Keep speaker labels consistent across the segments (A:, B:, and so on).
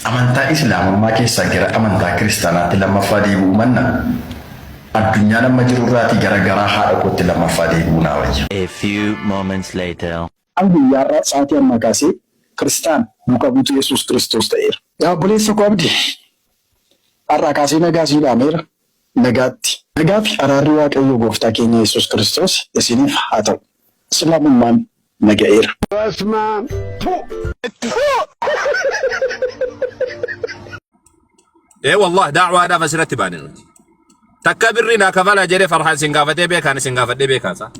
A: amantaa islaamummaa keessaa gara amantaa kiristaanaatti lammaffaa deebi'uu manna addunyaa nama jirurraati gara garaa haadha kootti lammaffaa deebi'uu naa wayya.
B: A few moments later.
C: Guyyaarraa sa'aatii amma kaasee kiristaan duukaa buutu Yesuus Kiristoos ta'eera. Yaa obboleessa koo abdii har'aa kaasee nagaa sii dhaameera. Nagaatti. Nagaa fi araarri Waaqayyo gooftaa keenya Yesuus Kiristoos isiniif haa ta'u. Islaamummaan naga'eera.
D: والله دعوة هذا فسرت بانين تكبرنا كفلا جري فرحان سنغافتي بيكا سنغافتي بيكا صح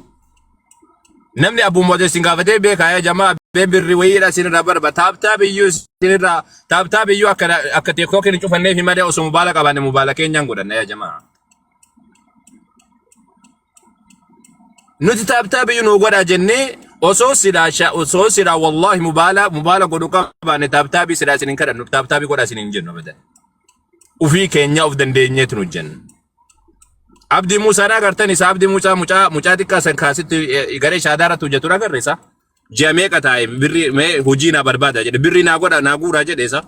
D: نمني ابو مودي سنغافتي بيكا يا جماعه بيبر ويرا سنرا بربا تاب يو سنرا تاب يو اكتي كوكي نشوف اني في مدى اسم مبالغه بان مبالغين جنغودن يا جماعه نوتي تاب يو نو غدا جني osoo sida wallahi mubala godu qabane tabtabi sida sinin kadanu tabtabi goda sinin jenno bada ufi kenya of dandeenyeet nu jenna abdi musa na gartan isa abdi muca tikka san kasit gare shadara tu jetura garresa jame qataay birri me hujina barbada jede birri na goda na gura jede sa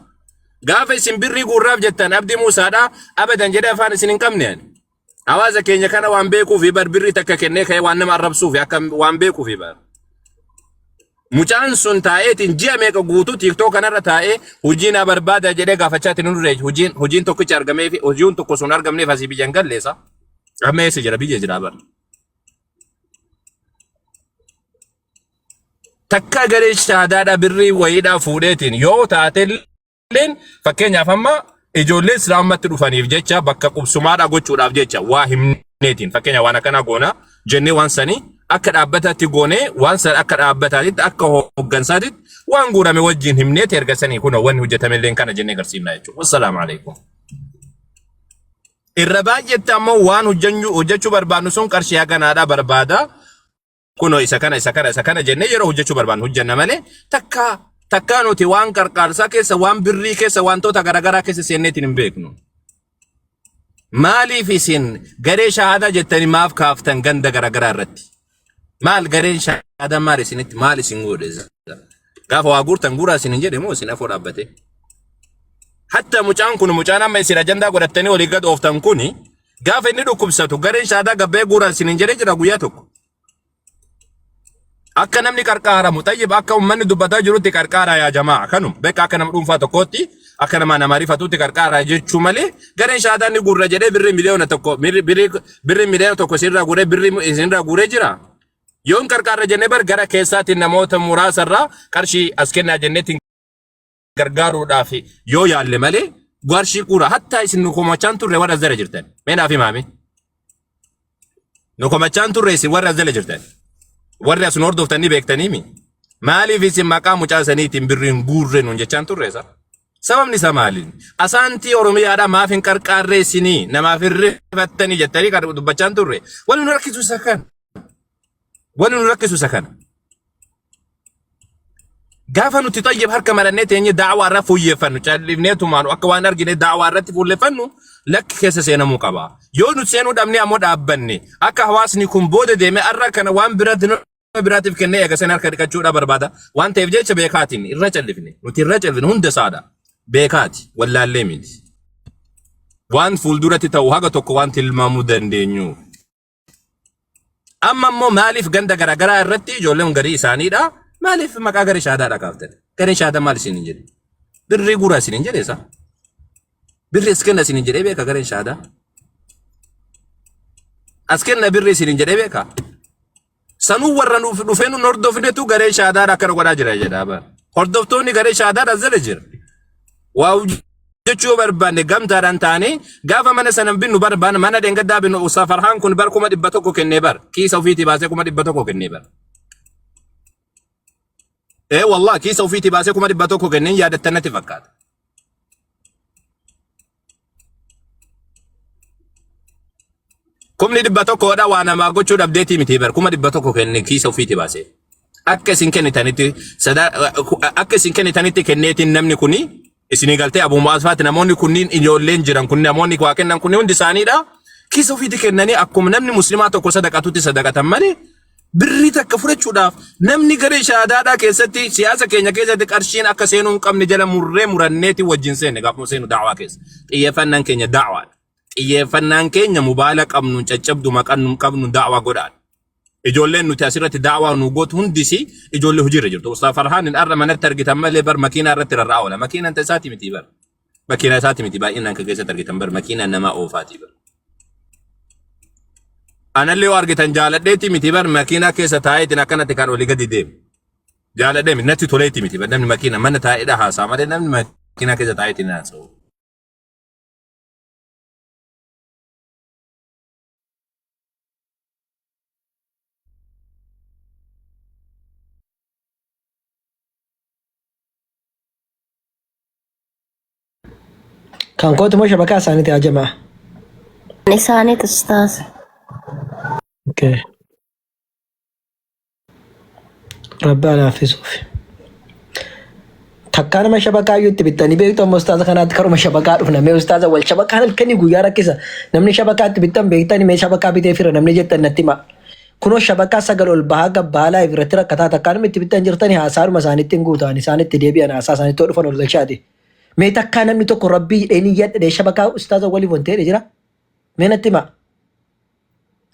D: gafa isin birri gurraf jettan abdi musa da abadan jede afan sinin kamne awaza kenya kana wan beeku fi bar birri takka kenne kay wan nama arabsu fi akam wan beeku fi bar mucaan sun taa'eetiin ji'a meeqa guutuu TikTok kanarra taa'ee hojiina barbaada jedhee gaafachaatiin nurre hojiin tokkichi argamee fi hojiin tokko sun argamneef asii biyyan galleessa. Amma eessa jira biyya jira bar. Takka garee shaadaadhaa birrii wayiidhaa fuudheetiin yoo taatelleen fakkeenyaaf amma ijoollee islaamatti dhufaniif jecha bakka qubsumaadhaa gochuudhaaf jecha waa himneetiin fakkeenya waan akkana goona jennee waan sanii akka dhaabbataatti goone waan san akka dhaabbataatti akka hoggansaatti waan guurame wajjin himneet ergasanii kun waan hojjetamelleen kana jennee garsiifna jechuudha. Wassalaamu alaykum. Irra baay'eetti ammoo waan hojjechuu barbaadnu sun qarshii haganaadhaa barbaada. Kuno isa kana jennee yeroo hojjechuu barbaadnu hojjenna malee takka nuti waan qarqaarsaa keessa waan birrii keessa wantoota garaagaraa keessa seenneetiin hin beeknu. Maaliif isin garee shahaadaa jettanii maaf kaaftan ganda garaagaraa irratti? Maal gareen shahaadaa maal isinitti maal isin godhe? Gaafa waa guurtan guuraa isin hin jedhe moo isin afoo dhaabbate? Hatta mucaan amma isin ajandaa godhattanii olii gad ooftan kuni gaafa inni dhukkubsatu gareen shahaadaa gabbee guuraa isin hin jedhe jira guyyaa tokko. Akka namni qarqaaramu tayyib akka uummanni dubbataa jirutti qarqaaraa yaa jamaa kanum beeka akka nama dhuunfaa tokkootti akka nama rifatutti qarqaaraa jechuu malee gareen shahaadaa ni guurra jedhee birrii miliyoona tokko isinirraa guuree birrii isinirraa guuree jira. Yoon qarqaarra jennee bar gara keessaatiin namoota muraasarraa qarshii as kennaa jenneetiin gargaaruudhaaf yoo yaalle malee qarshii guura hatta isin nu komachaan turre warra zara jirtan meenaaf himaami nu komachaan turre isin warra zara jirtan warri asun hordoftanii beektaniimi maaliif isin maqaa mucaa saniitiin birriin guurre nuun jechaan turreessa sababni isaa maaliin asaantii oromiyaadhaa maaf hin qarqaarre isinii namaaf hin rifattanii jettanii dubbachaan turre wal nu rakkisu isa kan wani nurkisu sakana gaafa nuti tayyib harka marannee teenye da'waa irra fuuyyeffannu callifnee tumaanu akka waan argine da'waa irratti fuulleffannu lakki keessa seenamuu qaba yoo nuti seenuu dhabne ammoo dhaabbanne akka hawaasni kun booda deeme arra kana waan biraatiif kennee eegasan harka dhiqachuudha barbaada waan ta'eef jecha beekaatiin irra callifne nuti irra callifne hunda saada beekaati wallaallee miti waan fuulduratti ta'u haga tokko waan tilmaamuu dandeenyu. Amma ammoo maaliif ganda garaagaraa irratti ijoolleen garii isaaniidha maaliif maqaa garee shahaadaadha kaaftan gareen shahaadaa maal isin hin jedhe birrii guuraa isin hin jedhe isa birrii as kenna isin hin jedhee beeka gareen shahaadaa as kenna birrii isin hin jedhee beeka sanuu warra dhufee nu hordofnetu garee shahaadaadha akkana godhaa jira jedhaa hordoftoonni garee shahaadaadha zala jira waa jechuu barbaanne gamtaadhaan taane gaafa mana sanan binnu barbaan mana dengaddaa binnu safarhaan kun bar 100 kennee bar kiisa ofiitii baasee 100 kennee bar wallah kiisa ofiitii baasee 100 kenneen yaadattannatti fakkaata kumni 100 dha waa namaa gochuu dhabdeetii miti bar 100 kennee kiisa ofiitii baasee akka isin kennitanitti kenneetiin namni kuni isini galtee Abu Mu'afaat namoonni kunniin ijoolleen jiran kun namoonni waa kennan kun hundi isaaniidha kiisa ofiitii kennanii akkuma namni muslimaa tokko sadaqatutti sadaqatan malee birrii takka fudhachuudhaaf namni garee shahaadaadhaa keessatti siyaasa keenya keessatti qarshiin akka seenuu hin qabne jala murranneeti wajjin seenne gaafuma seenu da'waa keessa. Xiyyeeffannaan keenya da'waadha. Xiyyeeffannaan keenya mubaala qabnu caccabdu maqaan qabnu da'waa godhaadha. Ijoolleen nuti asirratti da'waa nu gootu hundisi ijoollee hojiirra jirtu. Ustaaf Farhaan arra manatti argitan malee bar makiinaa irratti rarra'aa oola. Makiinaan tasaati miti bar. Makiinaa isaati miti baay'inaan kan keessatti argitan bar makiinaan namaa oofaati bar. Anallee yoo argitan jaaladheeti miti bar makiinaa keessa taa'eetiin akkanatti kan olii gadi deemu. Jaaladhee miti natti toleeti miti bar namni makiinaa mana taa'eedha haasaa malee namni makiinaa keessa taa'eetiin haasa'u.
E: كان كنت ماشي بكاء سانيتي يا جماعة.
F: لساني أستاذ.
E: اوكي. ربي على في صوفي. تكانا ما شبكة يوتي بتاني بيتو مستاذ كان أذكر ما شبكة رفنا ما أستاذ أول شبكة هذا الكني جويا ركيسة نمني شبكة بتان بيتاني ما شبكة بتفير نمني جت النتيمة كنو شبكة سجلوا البهاجة بالا يفرترا كتا تكانا متبتان جرتاني هاسار مساني تنقو تاني ساني تديبي أنا أساسا تورفن ولا شادي مي تكانا مي تكو ربي إني يد ده شبكة أستاذ أولي فونتير إجرا ما نتيمة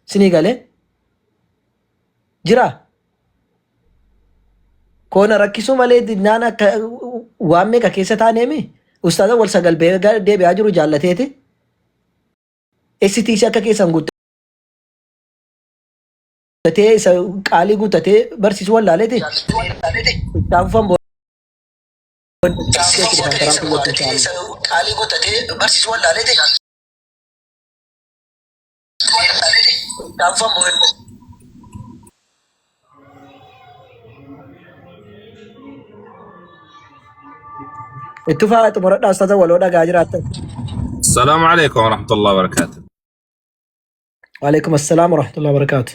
E: سني قاله جرا كون ركيسو مالي نانا وامي كيسة تاني مي أستاذ أول سجل بيجا ده بيجرو جالته تي إسي تيشا كيسة نقول تتي كالي قو تتي برسيس ولا لته تعرفون اتفاقات مرة أستاذ ولودا جاجرات.
D: السلام عليكم ورحمة الله وبركاته.
E: وعليكم السلام ورحمة الله وبركاته.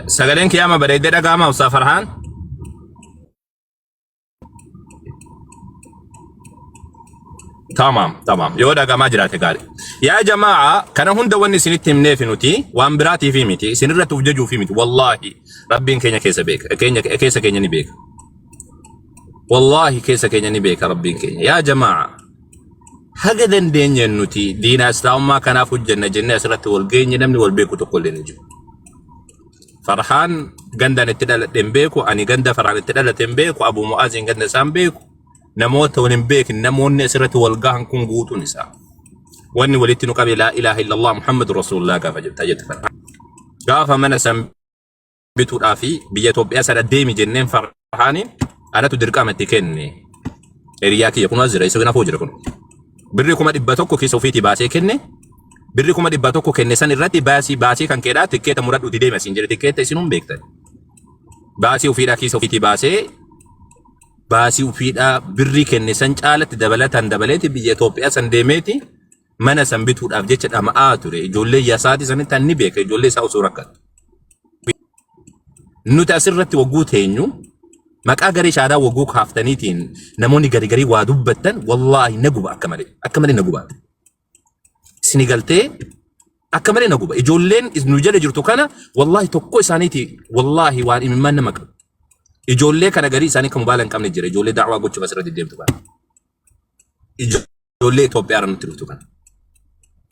D: سجلين كياما بريدة دعامة أستاذ فرحان. تمام يودا دعامة جراتي قاري. يا جماعة كنا هون دوّن سنت مني في نوتي وامبراتي في ميتي سنرة توججوا في ميتي والله ربين كينيا كيسة بيك كيسة كينيا نبيك. والله كيسة كينيا نبيك ربين كينيا يا جماعة هكذا دينيا نوتي دين أسلام ما كان في الجنة جنة أسرت والجنة نمني والبيكو تقول نجو فرحان غندا نتدل تنبيكو أني غندا فرحان نتدل تنبيكو أبو مؤازين غندا سامبيكو نموت ونبيك نمون أسرت والجهن كون قوتو نساء واني ولدت نقابل لا إله إلا الله محمد رسول الله قاف جبت فرحان قاف من سامبيتو رافي بيتو بيسر ديمي جنين فرحانين أنا تدرك أمتي كني إرياكي يكون أزرع يسوينا فوجركم بريكم أدبتوكو كي سوفيتي باسي كني بريكم أدبتوكو كني سان الراتي باسي كان كذا تكيتا مراد ودي مسنجر تكيتا سينون بيكتن باسي وفيدا كي سوفيتي باسي وفيدا بري كني سان جالت دبلت بيجتو بيسان ديمتي mana san bituudhaaf jecha dhama'aa ture ijoollee yaasaati sanitti anni beeka ijoollee isaa osoo rakkatu nuti asirratti wagguu teenyu maqaa garee shaadaa wagguu kaaftaniitiin namoonni garii waa dubbattan wallaahi naguba akka malee naguba isini galtee akka malee naguba ijoolleen nu jala jirtu kana wallaahi tokko isaaniiti wallaahi waan imimmaan nama qabu ijoollee kana garii isaanii kan mubaalan qabne jira ijoollee da'waa gochuuf asirratti deemtu kana ijoollee Itoophiyaa nutti dhuftu kana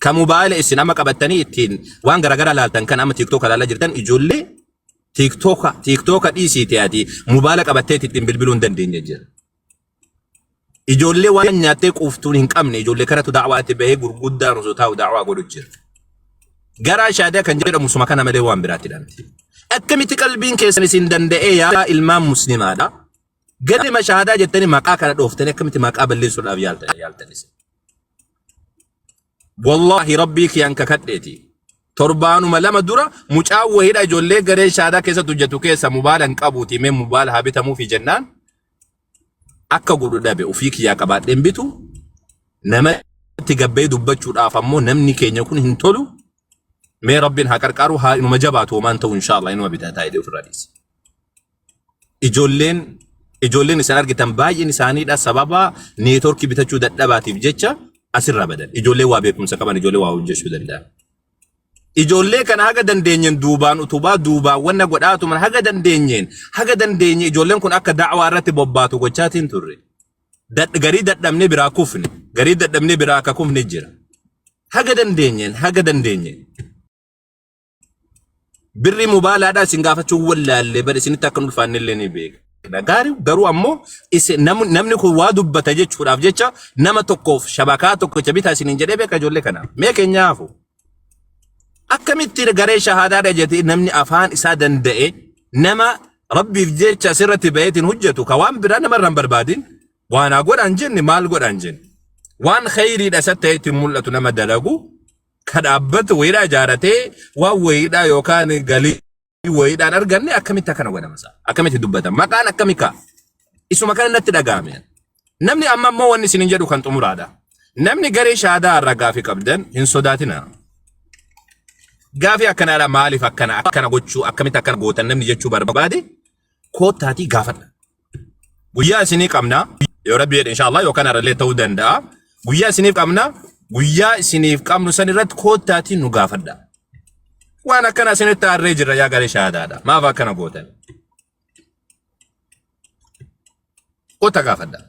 D: كموبايل إسنا ما قبضتني التين وان غرغرة لالتن كان أما تيك توك لالا جرتن إجولة تيك توك دي سيتياتي موبايل قبضتي التين بالبلون دندين جر إجولة وان ناتك أفتون هنك أمن إجولة كرتو دعوة تبيه غرغودا رزوتاو دعوة غرجر غرا شادا كان جرا مسلم كان ملي وان براتي دانتي أكمل تقلبين كيسن سندن يا إلمام مسلم هذا قد ما شهادة جتني مقا كانت أفتني أكمل مقا بالليل أو يالتنس والله ربك يانك كدتي تربانو ملما دورا مجاو هيدا جولي غري شادا كيسا تجتو كيسا مبالن قبوتي من مبال هابتمو في جنان akka godhu dhabe ofii kiyyaa qabaadheen bitu nama tigabbee dubbachuu dhaafammoo namni keenya kun hin tolu mee rabbiin haa qarqaaru haa inuma jabaatu waan ta'u inshallah inuma bitaa taa'ee ofirraa dhiise ijoolleen isin argitan baay'een isaaniidha sababa neetworkii bitachuu dadhabaatiif jecha asirraa badan ijoollee waa beekumsa qaban ijoollee waa hojjechuu danda'an ijoollee kana haga dandeenyen duubaan utubaa duubaan wanna godhaatu man haga dandeenye ijoolleen kun akka da'waa irratti bobbaatu gochaatiin turre. Garii dadhabne biraa kufne, garii dadhabne biraa akka kufne jira. Haga dandeenyen. Birri mubaalaadhaa isin gaafachuu wallaallee bada isinitti akka ulfaannillee ni beeka. Garuu ammoo namni kun waa dubbata jechuudhaaf jecha nama tokkoof shabakaa tokkicha bitaa isiniin jedhee beeka ijoollee kana. Mee keenyaafu. Akkamitti garee shahaadaa jedhee namni afaan isaa danda'e nama rabbiif jecha sirratti bayeetiin hojjetu ka waan biraa namarraan barbaadin waan godhan jenne maal godhan jenne. Waan khayriidha isa ta'eetiin mul'atu nama dalagu ka dhaabbatu wayiidhaa ijaaratee waan wayiidhaa yookaan galii wayiidhaan arganne akkamitti akkana godhamasa. Akkamitti dubbatan maqaan akkamika isuma kana natti dhaga'ame. Namni amma ammoo wanni isinin jedhu kan xumuraadha. Namni garee shahaadaa irraa gaafii qabdan hin sodaatina. Gaafii akkanaadha maaliif akkana gochuu akkamitti akkana gootan namni jechuu barbaade koottaatii gaafadha. Guyyaa isinii qabna yoo rabbi jedhe inshallah yookaan arallee ta'uu danda'a. Guyyaa isiniif qabna guyyaa isiniif qabnu san irratti koottaatii nu gaafadha. Waan akkana isinitti harree jirra yaa garee shahaadaadha. Maaf akkana gootan? Kotta gaafadha.